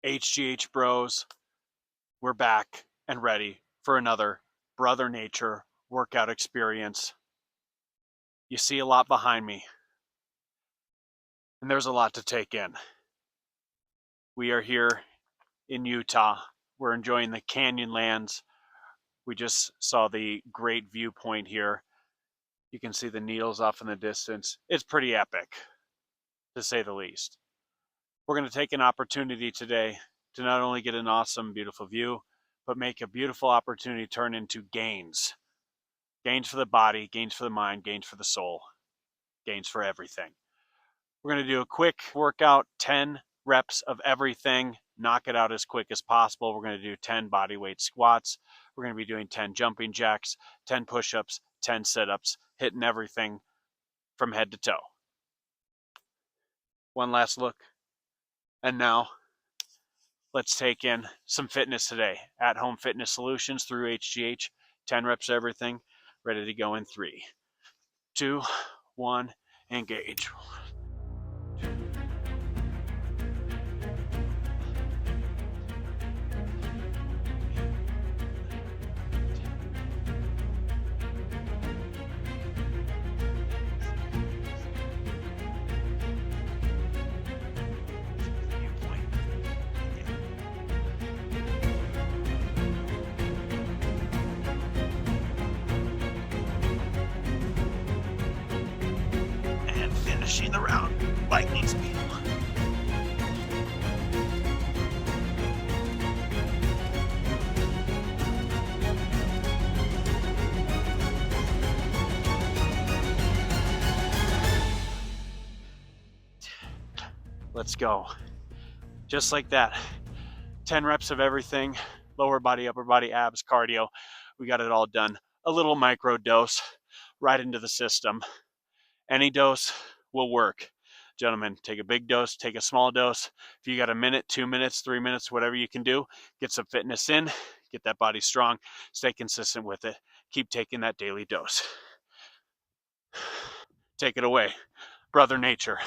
HGH bros, we're back and ready for another Brother Nature workout experience. You see a lot behind me, and there's a lot to take in. We are here in Utah. We're enjoying the Canyonlands. We just saw the great viewpoint here. You can see the needles off in the distance. It's pretty epic, to say the least. We're going to take an opportunity today to not only get an awesome, beautiful view, but make a beautiful opportunity turn into gains. Gains for the body, gains for the mind, gains for the soul, gains for everything. We're going to do a quick workout, 10 reps of everything, knock it out as quick as possible. We're going to do 10 bodyweight squats. We're going to be doing 10 jumping jacks, 10 push-ups, 10 sit-ups, hitting everything from head to toe. One last look. And now, let's take in some fitness today. At-home fitness solutions through HGH. 10 reps of everything. Ready to go in 3, 2, 1, engage. Finishing the round, lightning speed. Let's go. Just like that. 10 reps of everything, lower body, upper body, abs, cardio. We got it all done. A little micro dose right into the system. Any dose will work. Gentlemen, take a big dose, take a small dose. If you got a minute, 2 minutes, 3 minutes, whatever you can do, get some fitness in, get that body strong, stay consistent with it. Keep taking that daily dose. Take it away, Brother Nature.